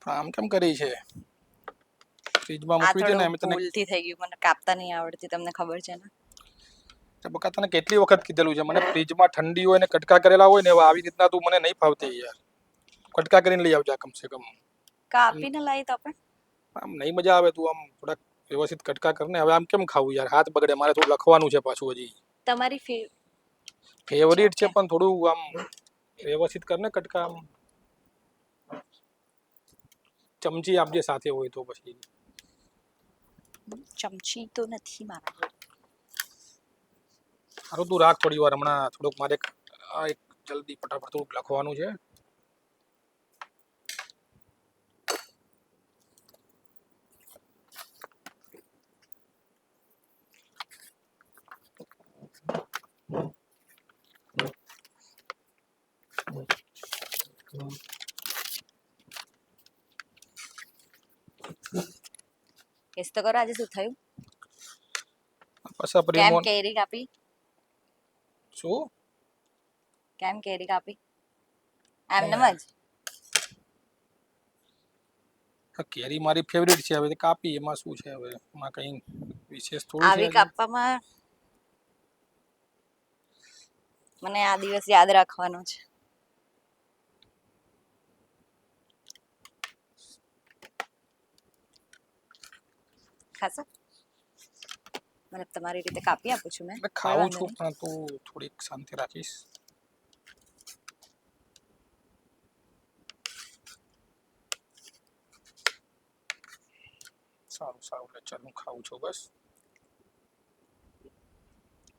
આમ કેમ કરી છે? ફ્રીજમાં આ મૂકવી દે ને થોડું એમ તને. ભૂલથી થઈ ગયું, મને કાપતા નહીં આવડતી, તમને ખબર છે ને. બકા તને કેટલી વખત કીધેલું છે મને ફ્રીજમાં ઠંડી હોય ને કટકા કરેલા હોય ને આવી રીતના તું મને નહીં ફાવતી યાર. કટકા કરીને લઈ આવજા કમસે કમ. કાપીને લાવી તો પણ આમ નહીં મજા આવે, તું આમ થોડાક વ્યવસ્થિત કટકા કરને. હવે આમ કેમ ખાવું યાર, હાથ બગડે. મારે થોડું લખવાનું છે પાછું હજી. તમારી ફેવરિટ છે ઓકે. પણ થોડું આમ વ્યવસ્થિત કરને કટકા. આમ ચમચી આપજે સાથે હોય તો પછી. ચમચી તો નથી મારા જોડે. સારું તું રાખ થોડી વાર, હમણાં થોડુંક મારે એક જલ્દી ફટાફટ થોડુંક લખવાનું છે. કેસ તો કરો આજે શું થયું? પાછા કેમ પ્રેમોન કેરી કાપી? શું કેમ કેરી કાપી? એમને જ કેરી મારી ફેવરિટ છે, હવે કાપી એમાં શું છે, હવે એમાં કઈ વિશેષ થોડું છે આવી હજી. કાપવામાં મને આ દિવસ યાદ રાખવાનો છે. ખાશો? મતલબ તમારી રીતે કાપી આપું છું મેં, કોઈ ખાવું વાંધો છું નહીં. પણ તું થોડીક શાંતિ રાખીશ. સારું સારું, લે ચાલ હું ખાઉં છું બસ.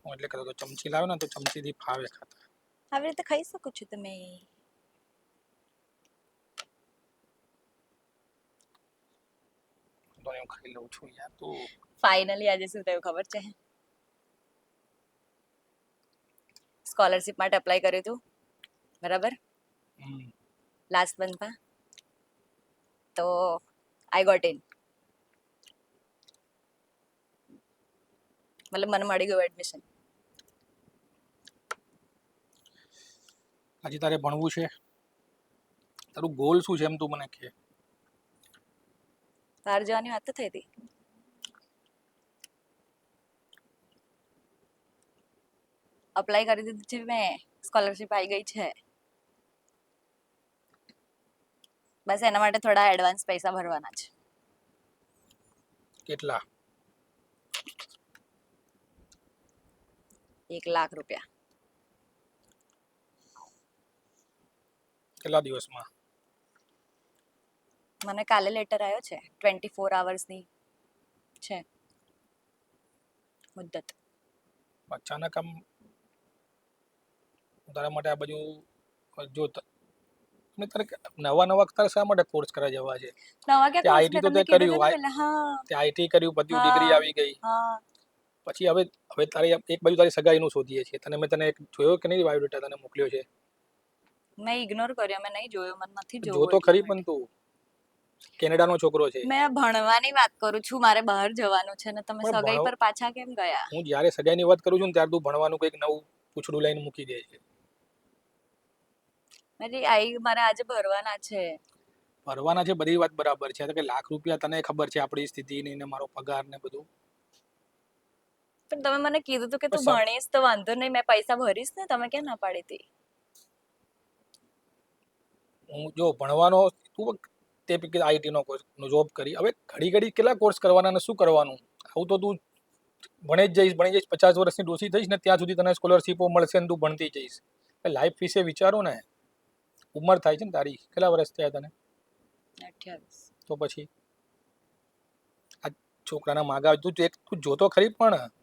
હું એટલે કહેતો તો ચમચી લાવે ને તો ચમચીથી ફાવે ખાતા. આવી રીતે ખાઈ શકો છો તમે. તો હું ખાઈ લઉં છું યાર તું. ફાઇનલી આજે શું થયું ખબર છે? સ્કોલરશિપ માટે અપ્લાય કર્યું હતું, બરાબર? લાસ્ટ મંથમાં તો આઈ ગોટ ઇન. મતલબ મને મળી ગયું એડમિશન. હજી તારે ભણવું છે? તારું ગોલ શું છે એમ તું મને કહે. બહાર જવાની વાત તો થઈ હતી. અપ્લાય કરી દીધું છે મેં, સ્કોલરશિપ આવી ગઈ છે. બસ એના માટે થોડા એડવાન્સ પૈસા ભરવાના છે. કેટલા? 1,00,000 રૂપિયા. કેટલા દિવસમાં? મને કાલે લેટર આવ્યો છે, 24 અવર્સની છે મુદ્દત. અચાનક આમ તારા માટે આ બધું જો તારે નવા તારે શા માટે કોર્સ કરાવી જવા છે? નવા ક્યાં તે કોર્સ આઈટી મેં તો તે તમને કીધું કર્યું, હતું ને પહેલા. હા તે આઈટી કર્યું, બધું ડિગ્રી આવી ગઈ. હા. પછી હવે તારી એક બાજુ તારી સગાઈનું શોધીએ છીએ. મેં તને એક જોયો કે નહીં બાયોડેટા તને મોકલ્યો છે? મેં ઇગ્નોર કર્યો, મેં નહીં જોયો, મને નથી જો જોવું તો એટલા ખરી પણ માટે. તું કેનેડાનો છોકરો છે. મેં ભણવાની વાત કરું છું, મારે બહાર જવાનું છે ને તમે પણ સગાઈ પર પાછા કેમ ગયા? હું જ્યારે સગાઈની વાત કરું છું ને ત્યારે તું ભણવાનું કંઈક નવું પૂછડું લઈને મૂકી દે છે. મારે આજે ભરવાના છે. ભરવાના છે, બધી વાત બરાબર છે. કે ₹1,00,000 તને ખબર છે આપણી સ્થિતિ ને મારો પગાર ને બધું. પણ તમે મને કીધું હતું કે તું ભણીશ તો વાંધો નહીં, મેં પૈસા ભરીશ ને. તમે ક્યાં ના પાડી હતી? હું જો ભણવાનો તું તે આઈટી નો કોર્સ જોબ કરી, હવે ઘડી ઘડી કેટલા કોર્સ કરવાના ને શું કરવાનું? આવું તો તું ભણી જઈશ 50 વર્ષની ડોસી થઈશ ને ત્યાં સુધી તને સ્કોલરશીપો મળશે ને તું ભણતી જઈશ. લાઈફ વિશે વિચારો ને. ઉંમર થાય છે ને તારી, કેટલા વર્ષ થયા તને? 28. તો પછી આ છોકરાના માગા તું જોતો ખરી પણ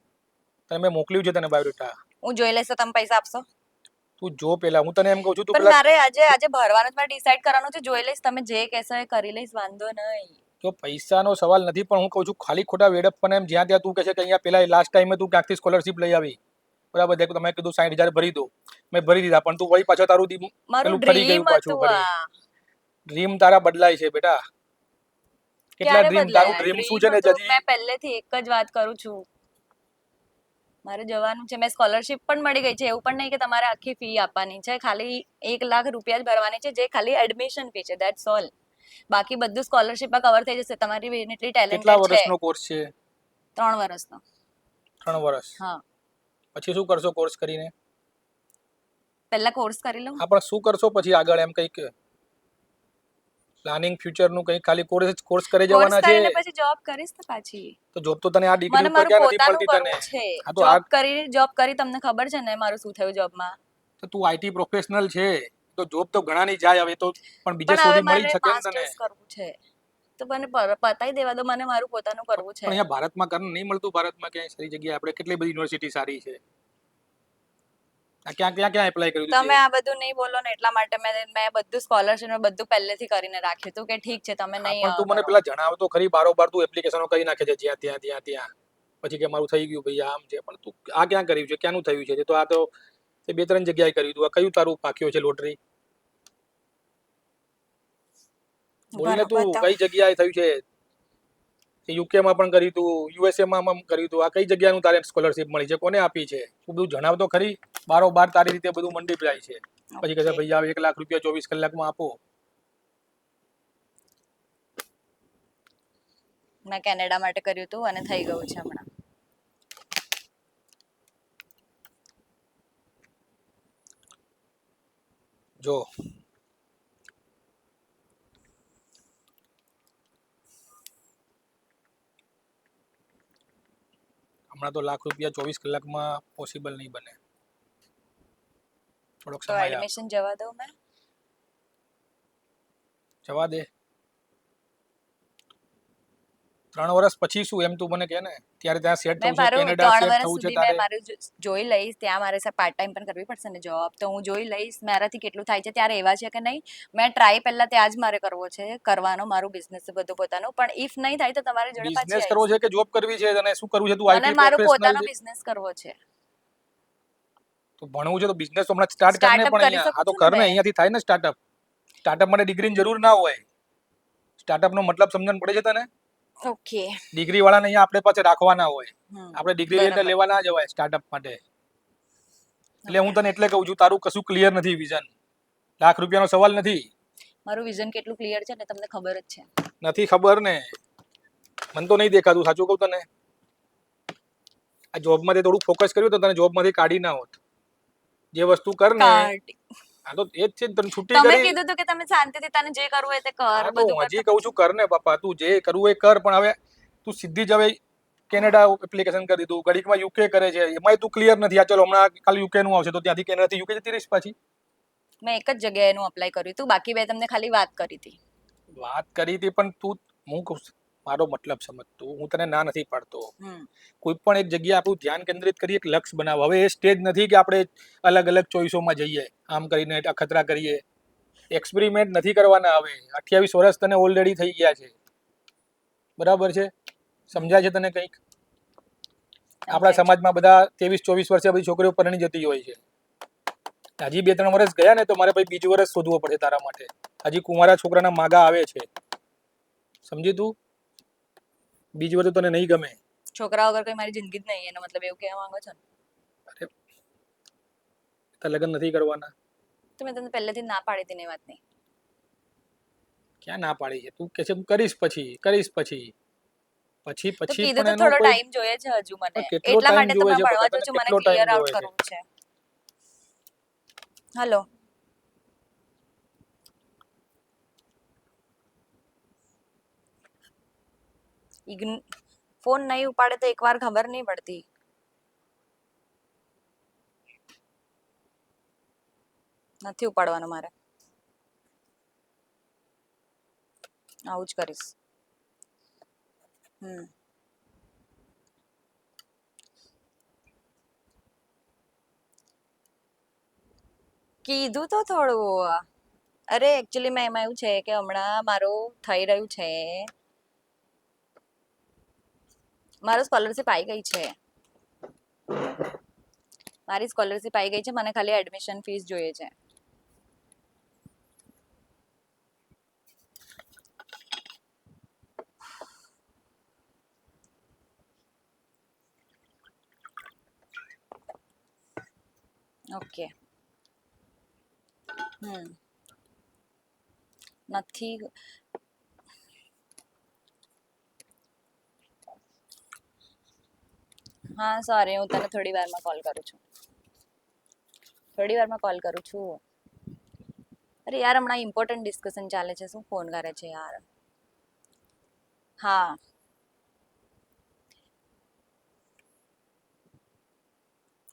તને મેં મોકલ્યું છે તને બાયોડેટા. હું જોઈ લઈશ તો તમે પૈસા આપશો? તું જો પેલા, હું તને એમ કહું છું તું પણ પેલા. મારે આજે ભરવાનું જ મારે ડિસાઈડ કરવાનું છે. જોઈ લઈશ, તમે જે કહેશો એ કરી લઈશ, વાંધો નહીં. જો પૈસાનો સવાલ નથી, પણ હું કહું છું ખાલી ખોટા વેડપને એમ જ્યાં ત્યાં તું કહે છે કે અહીંયા પેલા લાસ્ટ ટાઈમે તું ક્યાંકથી સ્કોલરશિપ લઈ આવી, બરાબર? દેખ તમે કીધું 60,000 ભરી દો, મેં ભરી દીધા, પણ તું વળી પાછો તારું મારું પેલું ફરી ગયું ડ્રીમ પાછું હતું ફરી. આ. ડ્રીમ તારા બદલાય છે બેટા. કેટલા ક્યારે ડ્રીમ? તારું બદલાયા? ડ્રીમ શું છે ડ્રીમ ને હતું, જજી? મેં પહેલેથી એક જ વાત કરું છું, મારે જવાનું છે. મેં સ્કોલરશિપ પણ મળી ગઈ છે. એવું પણ નહીં કે તમારે આખી ફી આપવાની છે. ખાલી ₹1,00,000 જ ભરવાની છે, જે ખાલી એડમિશન ફી છે, ધેટ્સ ઓલ. બાકી બધું સ્કોલરશિપમાં કવર થઈ જશે. તમારી બેન એટલી કેટલા ટેલેન્ટેડ છે. વર્ષનો કોર્સ છે? 3 વર્ષનો. 3 વર્ષ. હા, પછી શું કરશો કોર્સ કરીને? પહેલા કોર્સ કરી લઉં. હા, પણ શું કરશો પછી આગળ, એમ કંઈક પ્લાનિંગ ફ્યુચરનું કંઈક? ખાલી કોર્સ કરી કોર્સ જવાના છે? કરીને પછી જોબ કરીશ ને પાછી. તો જોબ તો તને આ ડિગ્રી મને ઉપર મારું ક્યાં નથી પોતાનું મળતી તને? કરવું છે. હા, તો આ જોબ કરી તમને ખબર છે ને મારું શું થયું જોબમાં. તો તું આઈટી પ્રોફેશનલ છે, તો જોબ તો ઘણાની જાય હવે તો, પણ બીજે પણ હવે શોધી મળી મારે જ શકે ને તને. માસ્ટર્સ કરવું છે, તો મને પતાઈ દેવા દો. મને મારું પોતાનું કરવું છે. પણ અહીંયા ભારતમાં કર, નહીં મળતું ભારતમાં ક્યાંય સારી જગ્યાએ? આપણે કેટલી બધી યુનિવર્સિટી સારી છે. આ ક્યાં ક્યાં ક્યાં એપ્લાય કર્યું તમે છે? આ બધું નહીં બોલો ને એટલા માટે મેં બધું સ્કોલરશિપ ને બધું પહેલેથી કરીને રાખ્યું હતું કે ઠીક છે તમે હા, નહીં પણ તું મને કરો. પેલા જણાવ તો ખરી, બારોબાર તું એપ્લિકેશનો કરી નાખે છે જ્યાં ત્યાં ત્યાં ત્યાં, પછી કે મારું થઈ ગયું ભાઈ આમ છે. પણ તું આ ક્યાં કર્યું છે? ક્યાંનું થયું છે? તો આ તો 2-3 જગ્યાએ કર્યું તું. આ કયું તારું પાક્યો છે લોટરી? બોલને તું, બરોબર. કઈ જગ્યાએ થયું છે? યુકે માં પણ કર્યું તું, યુએસએ માં કર્યું તું. આ કઈ જગ્યાનું તારે સ્કોલરશિપ મળી છે? કોને આપી છે? તું બધું જણાવ તો ખરી. બારોબાર તારી રીતે બધું મંડી જાય છે. પછી કહે ભાઈ આવ 1 લાખ રૂપિયા 24 કલાકમાં આપો. મેં કેનેડા માટે કર્યું હતું અને થઈ ગયું છે હમણાં. જો હમણાં તો લાખ રૂપિયા 24 કલાકમાં પોસિબલ નહીં બને. થોડોક તો સમય આપ. એડમિશન જવા દઉં મેં. જવા દે. 3 વર્ષ પછી શું, એમ તું મને કહે ને. ત્યારે ત્યાં સેટ થવું મેં છે, મારું કેનેડા 3 સેટ વર્ષ થવું છે સુધી મેં તારે. મારું જોઈ લઈશ. ત્યાં મારે પાર્ટ ટાઈમ પણ કરવી પડશે ને જોબ, તો હું જોઈ લઈશ મારાથી કેટલું થાય છે. ત્યારે એવા છે કે નહીં, મેં ટ્રાય પહેલા ત્યાં જ મારે કરવો છે, કરવાનો મારું બિઝનેસ બધું પોતાનું. પણ ઇફ નહીં થાય તો તમારી જોડે પાછી બિઝનેસ કરવો આવીશ. છે કે જોબ કરવી છે? અને શું કરવું છે? તું મને આઈટી મારો પ્રોફેશનલ પોતાનો છે બિઝનેસ કરવો છે. તો ભણવું છે તો બિઝનેસ તો હમણાં સ્ટાર્ટ કરને. સ્ટાર્ટઅપ પણ કરી અહીંયા આ શકું તો છું ને કરને, મેં. અહીંયાથી થાય ને સ્ટાર્ટઅપ. સ્ટાર્ટઅપ માટે ડિગ્રીની જરૂર ના હોય. સ્ટાર્ટઅપનો મતલબ સમજણ પડે છે તને? ઓકે. ડિગ્રી વાળાને અહીંયા આપણે પાસે રાખવાના હોય. આપણે ડિગ્રી લઈને બરાબર. લેવા ના જવાય સ્ટાર્ટઅપ માટે. એટલે હું તને એટલે કહું છું, તારું કશું ક્લિયર નથી વિઝન. લાખ રૂપિયાનો સવાલ નથી. મારું વિઝન કેટલું ક્લિયર છે ને તમને ખબર જ છે. નથી ખબર ને? મને તો નહીં દેખાતું, સાચું કહું તને. આ જોબમાં થોડું ફોકસ કર્યું તો તને જોબમાંથી કાઢી ના હોત. જે વસ્તુ કર ને, કાર્ડ. આ તો એ જ છે ને, તને છૂટી તમે કરી. કીધું હતું કે તમે શાંતિથી તને જે કરવું હોય તે કર, હા, તો બધું હું કર. તો હજી કહું છું કર ને બાપા, તું જે કરવું એ કર. પણ હવે તું સીધી જ હવે કેનેડા એપ્લિકેશન કરી દીધું, ઘડીકમાં યુકે કરે છે. એમાંય તું ક્લિયર નથી. આ ચલો હમણાં કાલ યુકે નું આવશે, તો ત્યાંથી કેનેડાથી યુકે જતી રહીશ પાછી. મેં એક જ જગ્યાએ એનું અપ્લાય કર્યું હતું, બાકી બે તમને ખાલી વાત કરી હતી. વાત કરી હતી, પણ તું, હું કહું છું, મારો મતલબ સમજ તું. હું તને ના નથી પાડતો. કોઈ પણ એક જગ્યાએ આપણું ધ્યાન કેન્દ્રિત કરી, એક લક્ષ્ય બનાવો. હવે એ સ્ટેજ નથી કે આપણે અલગ અલગ ચોઈસોમાં જઈએ, આમ કરીને અખતરા કરીએ. એક્સપેરિમેન્ટ નથી કરવાના. હવે 28 વર્ષ તને ઓલરેડી થઈ ગયા છે, બરાબર છે? સમજાય છે તને કંઈક? આપણા સમાજમાં બધા 23-24 વર્ષે બધી છોકરીઓ પરણી જતી હોય છે. હજી 2-3 વર્ષ ગયા ને તો મારે ભાઈ બીજું વર્ષ શોધવો પડશે તારા માટે. હજી કુંવારા છોકરાના માગા આવે છે, સમજી તું? બીજું વર્ષ તને નહીં ગમે. છોકરા વગર કઈ મારી જિંદગી જ નહીં, એનો મતલબ એવું કહેવા માંગો છો ને? અરે, તારે લગ્ન નથી કરવાના? તો મેં તમને પહેલેથી ના પાડી હતી ને વાત નહીં. ક્યાં ના પાડી છે? તું કે છે કરીશ પછી, કરીશ પછી. પછી તો પછી કીધું પણ તો એનો થોડો કોઈ ટાઈમ જોઈએ છે હજુ મને. કેટલો એટલા ટાઈમ માટે તો જોવે મેં છે? ભણવા તને જઉં છું, મને કેટલો ટાઈમ ક્લિયર આઉટ જોવે છે? કરવું છે. હલો. ફોન નહીં ઉપાડે તો એકવાર ખબર નહીં પડતી. નથી ઉપાડવાનો મારે. આવું જ કરીશ. કીધું તો થોડું. અરે એકચ્યુઅલી માં એમાં એવું છે કે હમણાં મારું થઈ રહ્યું છે, મારું સ્કોલરશિપ આવી ગઈ છે. મારી સ્કોલરશિપ આવી ગઈ છે, મને ખાલી એડમિશન ફીસ જોઈએ છે. ઓકે. નથી હા સોરી, હું તને થોડી વારમાં કોલ કરું છું. થોડી વારમાં કોલ કરું છું. અરે યાર હમણાં ઇમ્પોર્ટન્ટ ડિસ્કશન ચાલે છે, શું ફોન કરે છે યાર. હા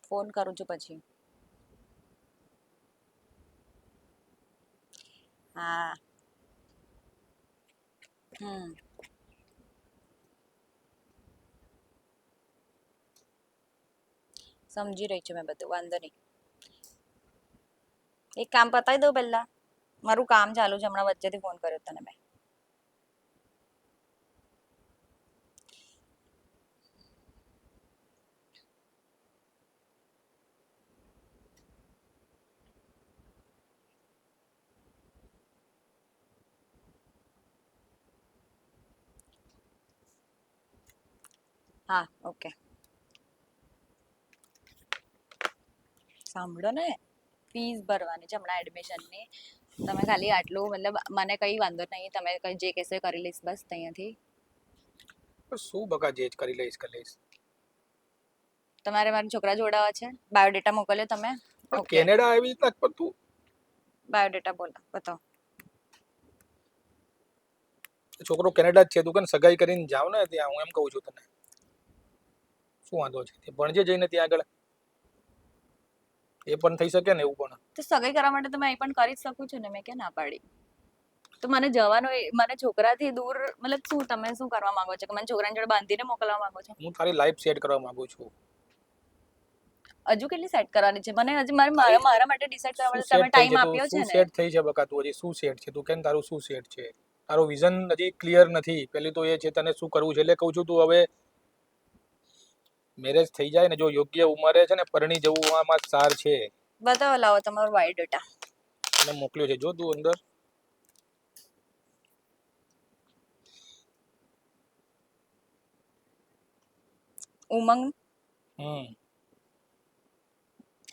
ફોન કરું છું પછી. હા હમ સમજી રહી છું મેં બધું, વાંધો નહીં. એક કામ પતાવી દઉં પહેલા, મારું કામ ચાલુ છે હમણાં, વચ્ચેથી ફોન કર્યો તને મેં. હા ઓકે. સાંભળો ને, ફીસ ભરવાની છે હમણાં એડમિશનની. તમે ખાલી આટલું, મતલબ મને કઈ વાંધો નહીં, તમે કઈ જે કહેશો એ કરી લઈશ બસ અહીંયાથી. શું બકા જે જ કરી લઈશ કરી લઈશ. તમારે મારા છોકરા જોડાવા છે, બાયોડેટા મોકલ્યો તમે? પણ ઓકે, કેનેડા આવી રીતના પણ તું બાયોડેટા બોલો, બતાવો. છોકરો કેનેડા જ છે, તું કને સગાઈ કરીને જાવ ને ત્યાં, હું એમ કહું છું તને. શું વાંધો છે, તે ભણજે જઈને ત્યાં આગળ, એ પણ થઈ શકે ને એવું પણ. તો સગાઈ કરવા માટે તમે અહીં પણ કરી જ શકું છું ને, મેં ક્યાં ના પાડી. તો મને જવાનું, મને છોકરાથી દૂર, મતલબ શું તમે શું કરવા માંગો છો, કે મને છોકરાની જોડે બાંધીને મોકલવા માંગો છો? હું તારી લાઈફ સેટ કરવા માંગુ છું. હજુ કેટલી સેટ કરવાની છે મને? હજી તારી મારા માટે ડિસાઈડ કરવા શું માટે તમે સેટ થઈ ટાઈમ છે, તું આપ્યો છે શું ને. સેટ થઈ છે બકા, તું હજી શું સેટ છે, તું કેમ તારું શું સેટ છે? તારો વિઝન હજી ક્લિયર નથી, પેલી તો એ છે તને શું કરવું છે, એટલે કહું છું તું હવે મેરેજ થઈ જાય ને, જો યોગ્ય ઉંમરે છે ને પરણી જવું આમાં સાર છે. બતાવો, લાવો તમારો બાયોડેટા. તને મોકલ્યો છે, જો તું અંદર. ઉમંગ. હમ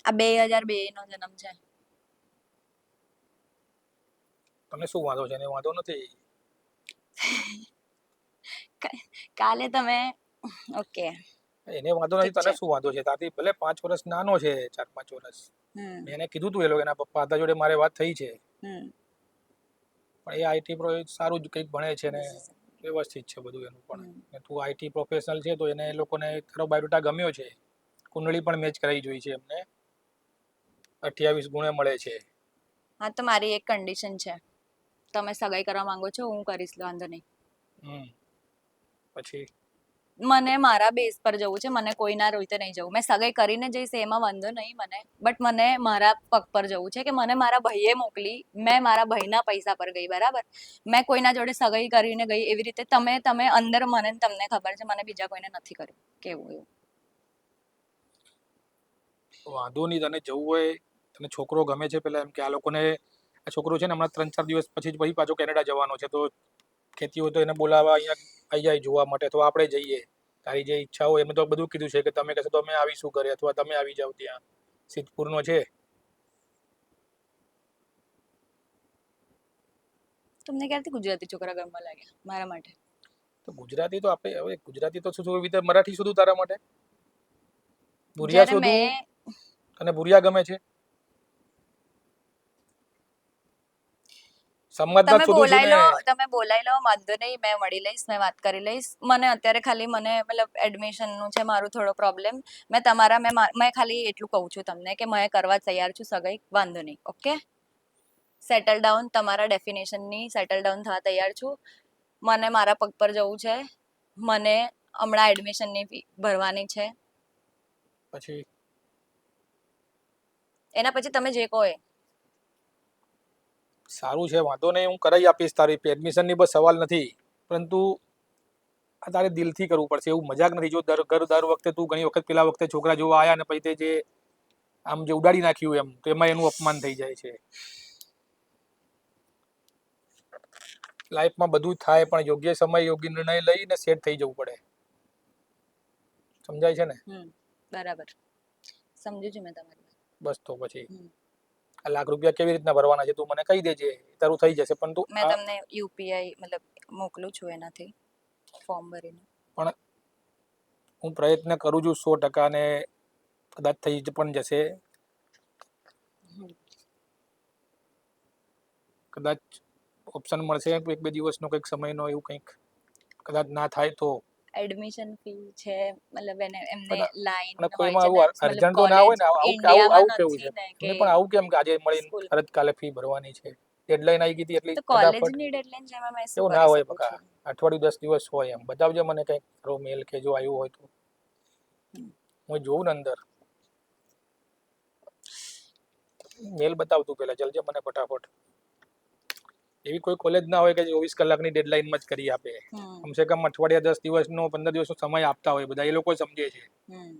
આ 2002 નો જન્મ છે. તને શું વાંધો છે? એને વાંધો નથી. કાલે તમે, ઓકે એને વાંધો ઠીક નથી, તને છે. શું વાંધો છે? તારથી ભલે 5 વર્ષ નાનો છે, 4-5 વર્ષ. હમ મેં એને કીધું તું, એ લોકો એના પપ્પા હતા જોડે મારે વાત થઈ છે. હમ પણ એ આઈટી પ્રો સારું જ કંઈક ભણે છે ને, This is- વ્યવસ્થિત છે બધું એનું પણ. હમ. ને તું આઈટી પ્રોફેશનલ છે, તો એને એ લોકોને તારો બાયોડેટા ગમ્યો છે. કુંડળી પણ મેચ કરાવી જોઈ છે એમને, 28 ગુણે મળે છે. હા તો મારી એક કન્ડિશન છે, તમે સગાઈ કરવા માંગો છો, હું કરીશ, વાંધો નહીં. હમ પછી મને મારા બેઝ પર જવું છે, મને કોઈના રીતે નહીં જવું. મેં સગાઈ કરીને જઈશ એમાં વાંધો નહીં મને, બટ મને મારા પગ પર જવું છે, કે મને મારા ભાઈએ મોકલી, મેં મારા ભાઈના પૈસા પર ગઈ, બરાબર. મેં કોઈના જોડે સગાઈ કરીને ગઈ એવી રીતે તમે અંદર, મને તમને ખબર છે, મને બીજા કોઈને નથી કર્યું કેવું એવું. વાંધો નહીં, તને જવું હોય, તને છોકરો ગમે છે, પેલા એમ કે આ લોકોને, આ છોકરો છે ને હમણાં 3-4 દિવસ પછી જ પછી પાછો કેનેડા જવાનો છે, તો ખેતી હોય તો એને બોલાવવા અહીંયા આવી જાય જોવા માટે, તો આપણે જઈએ. તારી જે ઈચ્છા હોય, એમ તો બધું કીધું છે કે તમે કહેશો તો અમે આવીશું ઘરે, અથવા તમે આવી જાવ ત્યાં, સિદ્ધપુરનો છે. તમને ક્યારથી ગુજરાતી છોકરા ગમવા લાગ્યા મારા માટે? તો ગુજરાતી તો આપણે હવે, ગુજરાતી તો શું શું રીતે, મરાઠી શોધું તારા માટે? ભુરિયા જ્યારે શોધું? મેં તને ભુરિયા ગમે છે? સંવાદદાત શોધું છું ને. તમે બોલાઈ લો, વાંધો નહીં, મેં મળી લઈશ, મેં વાત કરી લઈશ. મને અત્યારે ખાલી મને મતલબ એડમિશન નું છે મારું થોડો પ્રોબ્લેમ. મેં ખાલી એટલું કહું છું તમને, કે મેં કરવા તૈયાર છું સગાઈ, વાંધો નહીં. ઓકે, સેટલ ડાઉન, તમારા ડેફિનેશનની સેટલ ડાઉન થવા તૈયાર છું. મને મારા પગ પર જવું છે, મને હમણાં એડમિશનની ફી ભરવાની છે. પછી એના પછી તમે જે કહો એ. સારું છે, વાંધો નહીં, હું કરાવી આપીશ તારી એડમિશનની, બસ સવાલ નથી. પરંતુ આ તારે દિલથી કરવું પડશે, એવું મજાક નથી. જો દર વખતે તું ઘણી વખત પેલા વખતે છોકરા જોવા આયા ને પછી તે જે આમ જે ઉડાડી નાખ્યું એમ, તો એમાં એનું અપમાન થઈ જાય છે. લાઈફમાં બધું થાય, પણ યોગ્ય સમય યોગ્ય નિર્ણય લઈને સેટ થઈ જવું પડે. સમજાય છે ને? બરાબર, સમજુ છું મેં તમારી વાત. બસ તો પછી આ ₹1,00,000 કેવી રીતના ભરવાના છે, તું મને કહી દેજે, તારું થઈ જશે. પણ તું મેં તમને યુપીઆઈ મતલબ મોકલું છું એનાથી ફોર્મ ભરીને. પણ હું પ્રયત્ન કરું છું 100% ને કદાચ થઈ પણ જશે. કદાચ ઓપ્શન મળશે 1-2 દિવસનો કંઈક સમયનો, એવું કંઈક કદાચ ના થાય તો. એડમિશન ફી છે, મતલબ એમને પણ લાઈન પણ હોય કોઈમાં છે ને, આવું મતલબ અર્જન્ટ તો ના હોય કોલેજ ને, આવું આવું ઇન્ડિયામાં આવું કેવું છે નથી ને કે એમને, પણ આવું કેમ કે આજે મળીને સ્કૂલ. તરત કાલે ફી ભરવાની છે, ડેડલાઈન આવી ગઈ હતી એટલી તો ફટાફટ? કોલેજની ડેડલાઈન છે, એમાં મેં શું એવું ના કરી હોય શકું બકા, છું? અઠવાડિયું 10 દિવસ હોય. એમ બતાવજો મને કંઈક ખરો મેલ કે જો આવ્યું હોય તો હું જોઉં ને અંદર. મેલ બતાવતું પેલા જલ્દી મને ફટાફટ. એવી કોઈ કોલેજ ના હોય કે 24 કલાકની ડેડલાઈનમાં જ કરી આપે. હમ કમસે કમ અઠવાડિયા 10 દિવસનો 15 દિવસનો સમય આપતા હોય બધા, એ લોકો સમજે છે. હમ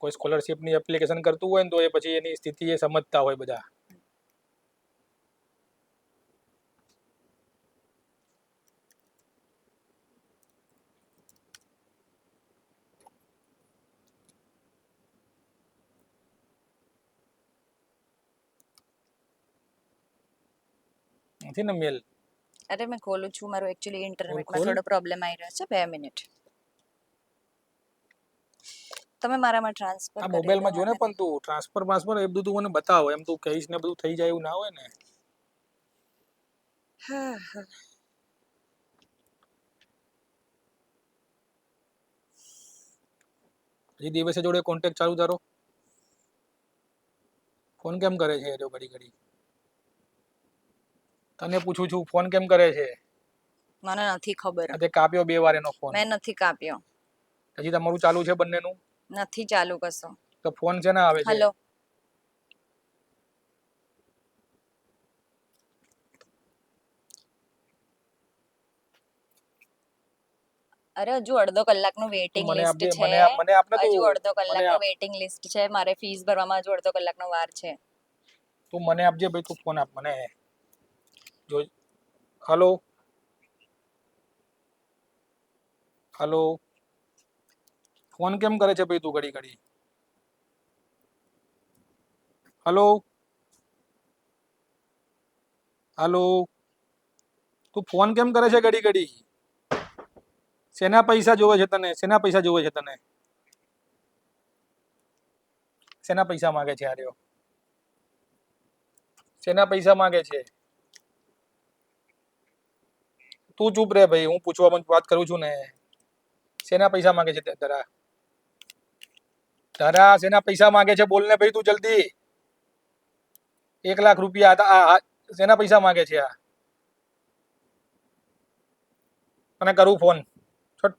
કોઈ સ્કોલરશિપની એપ્લિકેશન કરતું હોય ને તો એ પછી એની સ્થિતિ એ સમજતા હોય બધા. નથી ને મેલ? અરે મેં ખોલું છું, મારું એકચ્યુઅલી ખોલ ઇન્ટરનેટમાં ખોલ. થોડો પ્રોબ્લેમ આવી રહ્યો છે, 2 મિનિટ. તમે મારામાં ટ્રાન્સફર આ કરી દો મોબાઈલમાં જો ને, મને. પણ તું ટ્રાન્સફર એ બધું તું મને બતાવો. એમ તું કહીશ ને બધું થઈ જાય એવું ના હોય ને. હા હા. હજી દિવસે જોડે કોન્ટેક્ટ ચાલુ તારો? ફોન કેમ કરે છે એ ઘડી ઘડી? તને પૂછું છું, ફોન કેમ કરે છે? મને નથી ખબર, તે કાપ્યો 2 વાર એનો ફોન. મેં નથી કાપ્યો. હજી તમારું ચાલુ છે બંનેનું? નથી ચાલુ કશું. તો ફોન છે ને આવે છે? હલો. અરે હજુ અડધો કલાકનું તું વેઇટિંગ મને લિસ્ટ આપજે, છે. મને આપ ને તું. હજુ અડધો મને કલાકનું આપ. વેઇટિંગ લિસ્ટ છે, મારે ફીસ ભરવામાં હજુ અડધો કલાકનો વાર છે. તું મને આપજે ભાઈ, તું ફોન આપ મને. જો. હલો. હલો. ફોન કેમ કરે છે ભાઈ તું ઘડી ઘડી? હલો. હલો. તું ફોન કેમ કરે છે ઘડી ઘડી? શેના પૈસા જોવે છે તને? શેના પૈસા જોવે છે તને? શેના પૈસા માંગે છે આર્યો? શેના પૈસા માંગે છે? તું ચૂપ રે ભાઈ, હું પૂછવા વાત કરું છું ને. શેના પૈસા માંગે છે તારા? તારા શેના પૈસા માંગે છે બોલને ભાઈ તું જલ્દી. 1 લાખ રૂપિયા હતા. શેના પૈસા માંગે છે આ? મને કરું ફોન. છોડ.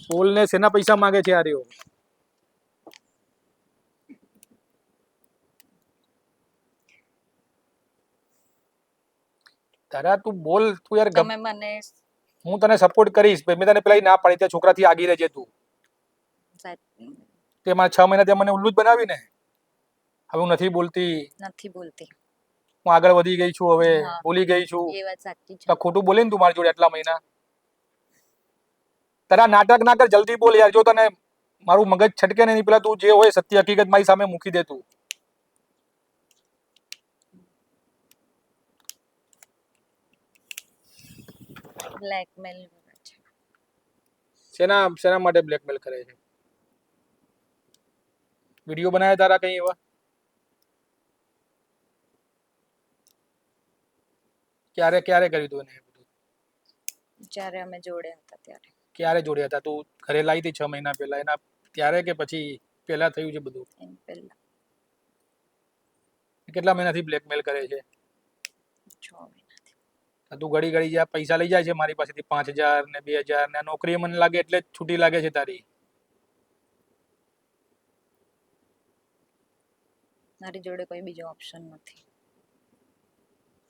બોલને, શેના પૈસા માંગે છે આર્યો? તારા તું બોલ, તું યાર. તમે મને હું તને સપોર્ટ કરીશ. મેં તને પેલા ના પાડી, તે છોકરાથી આગી રહેજે તું. તે મારા 6 મહિના તે મને ઉલ્લુ જ બનાવી ને. હવે હું નથી બોલતી. નથી બોલતી. હું આગળ વધી ગઈ છું, હવે હા, ભૂલી ગઈ છું. એ વાત સાચી છે. તો ખોટું બોલે ને તું મારી જોડે આટલા મહિના? તારા નાટક ના કર, જલ્દી બોલ યાર. જો તને મારું મગજ છટકે ને પેલા તું જે હોય સત્ય હકીકત મારી સામે મૂકી દે તું. બ્લેકમેલ કરે છે. શેના શેના માટે બ્લેકમેલ કરે છે? વિડીયો બનાવ્યા તારા કઈ એવા? ક્યારે ક્યારે કર્યું તું એને? જ્યારે અમે જોડે હતા ત્યારે. ક્યારે જોડે હતા? તું ઘરે લાવી હતી 6 મહિના પહેલા એના ત્યારે, કે પછી પહેલા થયું છે બધું? એમ પહેલા. કેટલા મહિનાથી બ્લેકમેલ કરે છે? 6 મહિનાથી. તું ઘડી ઘડી જ્યાં પૈસા લઈ જાય છે મારી પાસેથી 5,000 ને 2,000 ને, નોકરી મને લાગે એટલે છૂટી લાગે છે તારી. મારી જોડે કોઈ બીજો ઓપ્શન નથી.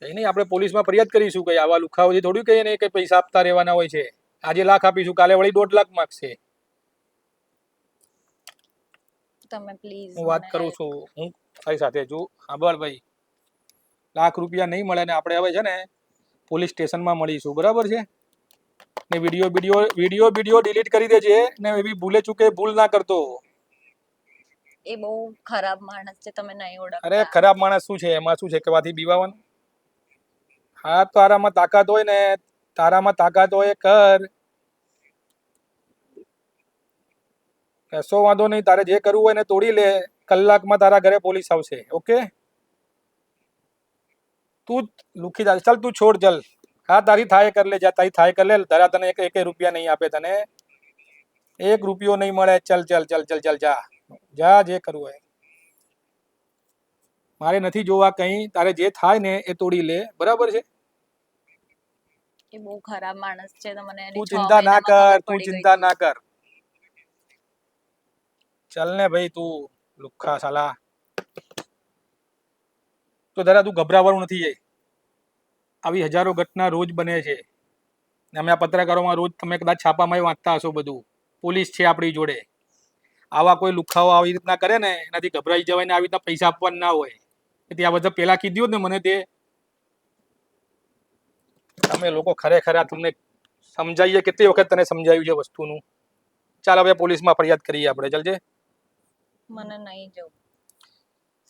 કઈ નહીં, આપણે પોલીસમાં ફરિયાદ કરીશું કે આવા લુખાઓથી થોડું કહીએ ને કે પૈસા આપતા રહેવાના હોય છે. આજે 1 લાખ આપીશું, કાલે વળી 1.5 લાખ માંગશે. તમે પ્લીઝ હું વાત મને કરું હેલ્પ. છું, હું તારી સાથે છું. સાંભળ ભાઈ, 1 લાખ રૂપિયા નહીં મળે ને આપણે હવે છે ને પોલીસ સ્ટેશનમાં મળીશું, બરાબર છે? ને વિડીયો ડિલીટ કરી દેજે ને એવી ભૂલે ચૂકે ભૂલ ના કરતો. એ બહુ ખરાબ માણસ છે, તમે નહીં અરે ઓળખતા. ખરાબ માણસ શું છે? એમાં શું છે કે વાથી બીવાનું? હા, તો આરામાં તાકાત હોય ને તારામાં તાકાત હોય એ કર. કશો વાંધો નહીં, તારે જે કરવું હોય એને તોડી લે. કલાકમાં તારા ઘરે પોલીસ આવશે. ઓકે, તું લુખી જા. ચાલ તું છોડ, ચાલ. હા, તારી થાય કર લે, જા તારી થાય કર લે. તારા તને એક રૂપિયા નહીં આપે, તને 1 રૂપિયો નહીં મળે. ચાલ ચાલ ચાલ ચાલ ચાલ, જા જા, જે કરવું હોય. મારે નથી જોવા કઈ. તારે જે થાય ને એ તોડી લે, બરાબર છે? એ બહુ ખરાબ માણસ છે તો મને એની તું 6 ચિંતા ના મહિનામાં કર, ખબર તું પડી ગઈ ચિંતા હતી. ના કર. ચાલ ને ભાઈ, તું લુખ્ખા સાલા. તો જરા તું ગભરાવાનું નથી. આવી હજારો ઘટના રોજ બને છે. ને અમે આ પત્રકારોમાં રોજ તમે કદાચ છાપામાં વાંચતા હશો બધું. પોલીસ છે આપણી જોડે. આવા કોઈ લુખાઓ આવી રીતના કરે ને એનાથી ગભરાઈ જવાય ને આવી રીતના પૈસા આપવાના ના હોય. એટલે આ બધા પેલા કીધું હોત ને મને તે તમે લોકો ખરેખર આ તમને સમજાવીએ, કેટલી વખત તને સમજાવ્યું છે વસ્તુનું. ચાલ હવે પોલીસમાં ફરિયાદ કરીએ આપણે. ચાલજે. મને નહીં જવું.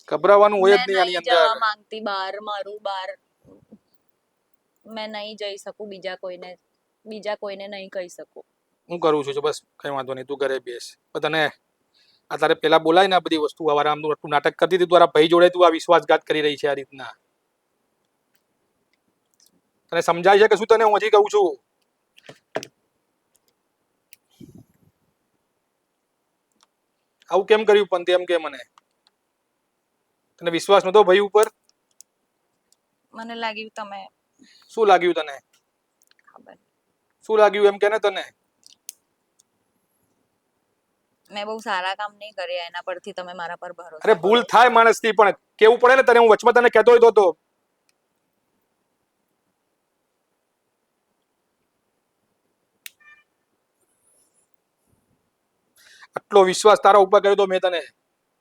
ગભરાવાનું હોય જ મેં નહીં આની નહીં અંદર. જવા માંગતી બહાર. મારું બહાર મેં નહીં જઈ શકું. બીજા કોઈને નહીં કહી શકું. હું કરું છું બસ, કઈ વાંધો નહીં, તું ઘરે બેસ. પણ તને આ તારે પેલા બોલાય ને આ બધી વસ્તુ આરામનું તું નાટક કરતી હતી, તારા ભાઈ જોડે તું આ વિશ્વાસઘાત કરી રહી છે આ રીતના. તને સમજાય છે કે શું? તને હું હજી કહું છું. આવું કેમ કર્યું પણ તેમ કે મને તને વિશ્વાસ નતો ભાઈ ઉપર? મને લાગ્યું તમે શું લાગ્યું તને? ખબર શું લાગ્યું એમ કે ને તને? મેં બહુ સારા કામ નહીં કર્યા એના પરથી તમે મારા પર ભરોસો અરે ભૂલ થાય માણસથી, પણ કેવું પડે ને તને. હું વચમાં તને કહેતો હતો તો આટલો વિશ્વાસ તારા ઉપર કર્યો તો મેં તને.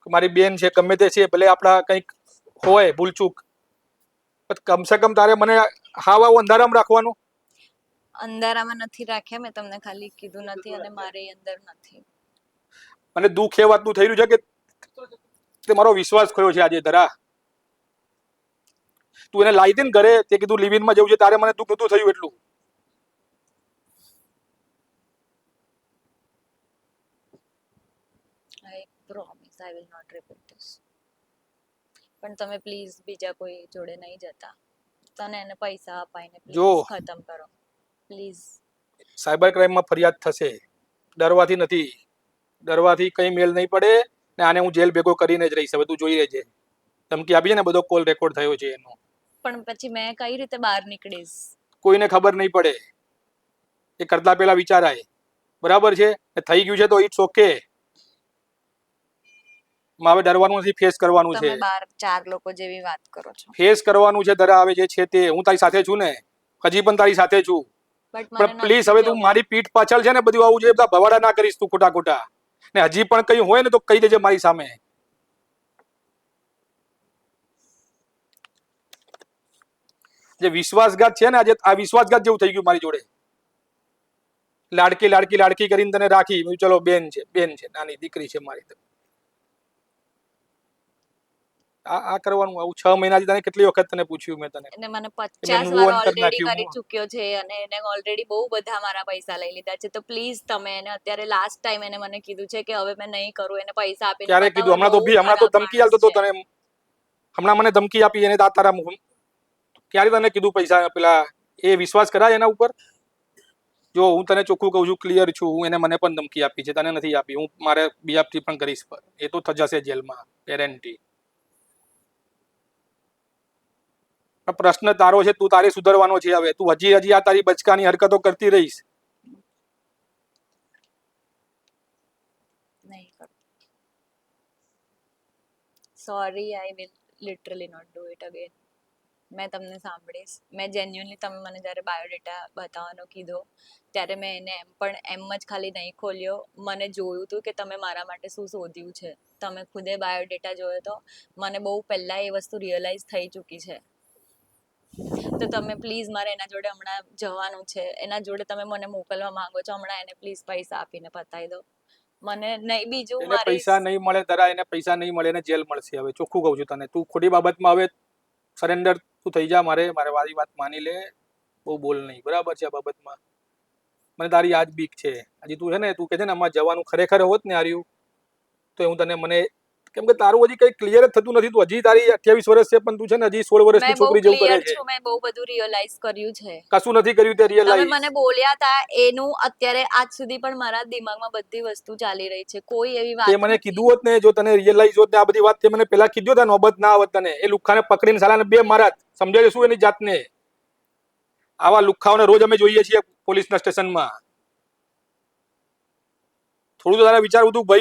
મારી બેન છે, ગમે તે છે, ભલે આપણા કંઈક હોય ભૂલચૂક, પણ કમસે કમ તારે મને હાવ આવું અંધારામાં રાખવાનું. અંધારામાં નથી રાખ્યા. મેં તમને ખાલી કીધું નથી અને મારે અંદર નથી. મને દુઃખ એ વાતનું થઈ રહ્યું છે કે તે મારો વિશ્વાસ ખોયો છે આજે ધરા. તું એને લાવી દે ને ઘરે, તે કીધું લિવિનમાં જવું છે, તારે મને દુઃખ નતું થયું એટલું. I promise I will not repeat this. પણ તમે પ્લીઝ બીજા કોઈ જોડે નહીં જતા. તને એને પૈસા અપાઈને જો. પ્લીઝ ખતમ કરો પ્લીઝ. સાયબર ક્રાઇમમાં ફરિયાદ થશે. ડરવાથી નથી. ડરવાથી કઈ મેલ નહીં પડે ને આને હું જેલ ભેગો કરીને જ રહીશ. હવે તું જોઈ લેજે. ધમકી આપી છે ને, બધો કોલ રેકોર્ડ થયો છે એનો. પણ પછી મેં કઈ રીતે બહાર નીકળીશ? કોઈને ખબર નહીં પડે. એ કરતા પહેલા વિચારાય. બરાબર છે? થઈ ગયું છે તો ઇટ્સ ઓકે. હવે ડરવાનું નથી, ફેસ કરવાનું છે. તમે બહાર 4 લોકો જેવી વાત કરો છો. ફેસ કરવાનું છે. ધરા આવે જે છે તે. હું તારી સાથે છું ને, હજી પણ તારી સાથે છું. પણ પ્લીઝ હવે તું મારી પીઠ પાછળ છે ને બધું આવું છે બધા ભવાડા ના કરીશ તું ખોટા ખોટા. ને હજી પણ કઈ હોય ને તો કહી દેજે મારી સામે. જે વિશ્વાસઘાત છે ને આજે, આ વિશ્વાસઘાત જેવું થઈ ગયું મારી જોડે. લાડકી લાડકી લાડકી કરીને તને રાખી. ચલો બેન છે, બેન છે, નાની દીકરી છે મારી. આ કરવાનું આવું 6 મહિનાથી તને કેટલી વખત તને પૂછ્યું મેં તને? એને મને મેં 50 move વાર on કરી ઓલરેડી નાખ્યું. કરી ચૂક્યો છે અને એને ઓલરેડી બહુ બધા મારા પૈસા લઈ લીધા છે. તો પ્લીઝ તમે એને અત્યારે લાસ્ટ ટાઈમ એને મને કીધું છે કે હવે મેં નહીં કરું. એને પૈસા આપીને ક્યારે કીધું? હમણાં તો ધમકી આલતો તો તને. હમણાં મને ધમકી આપી એને તારા મુખ. ક્યારે તને કીધું પૈસા પેલા? એ વિશ્વાસ કરાય એના ઉપર? જો હું તને ચોખ્ખું કહું છું, ક્લિયર છું. હું એને મને પણ ધમકી આપી છે, તને નથી આપી. હું મારે બીજાથી પણ કરીશ. એ તો જશે જેલમાં, ગેરંટી. પ્રશ્ન તારો છે, તું તારે સુધરવાનો છે. હવે તું હજી આ તારી બચકાની હરકતો કરતી રહીશ. નહીં કરું. Sorry I will literally not do it again. મેં તમને સાંભળીશ. મેં જેન્યુઅલી તમે મને જ્યારે બાયોડેટા બતાવવાનો કીધો ત્યારે મેં એને એમ જ ખાલી નહીં ખોલ્યો. મને જોયું હતું કે તમે મારા માટે શું શોધ્યું છે. તમે ખુદે બાયોડેટા જોયો તો મને બહુ પહેલા એ વસ્તુ રિયલાઇઝ થઈ ચૂકી છે. તો તમે પ્લીઝ મારે એના જોડે હમણાં જવાનું છે. એના જોડે તમે મને મોકલવા માંગો છો, હમણાં એને પ્લીઝ પૈસા આપીને પતાવી દો. મને નહીં બીજું એને મારી પૈસા નહીં મળે તારા, એને પૈસા નહીં મળે, એને જેલ મળશે. હવે ચોખ્ખું કહું છું તને. તું ખોટી બાબતમાં હવે સરેન્ડર તું થઈ જા. મારે મારી વાત માની લે. બહુ બોલ નહીં, બરાબર છે આ બાબતમાં. મને તારી આજ બીક છે. હજી તું છે ને, તું કહે છે ને આમાં જવાનું ખરેખર હોત ને આર્યું, તો હું તને મને, કેમ કે તારું હજી કઈ ક્લિયર જ થતું નથી. તું હજી તારી 28 વર્ષ છે, પણ તું છે ને હજી 16 વર્ષની મેં બહુ છોકરી જેવું કરે ક્લિયર છે. છું, મેં બહુ બધું રિયલાઇઝ કર્યું છે. કશું નથી કર્યું તે તમે રિયલાઇઝ. મને બોલ્યા હતા એનું અત્યારે આજ સુધી પણ મારા દિમાગમાં બધી વસ્તુ ચાલી રહી છે. કોઈ એવી તે વાત મને નથી. કીધું હોત ને, જો તને રિયલાઇઝ હોત ને આ બધી વાત તે મને પહેલા કીધું હોત, નોબત ના આવત તને. એ લુખ્ખાને પકડીને સાલાને બે મારાત. સમજાય છે શું એની જાતને? આવા લુખ્ખાઓને રોજ અમે જોઈએ છીએ પોલીસના સ્ટેશનમાં. થોડું તો તારા વિચારવું તું ભાઈ.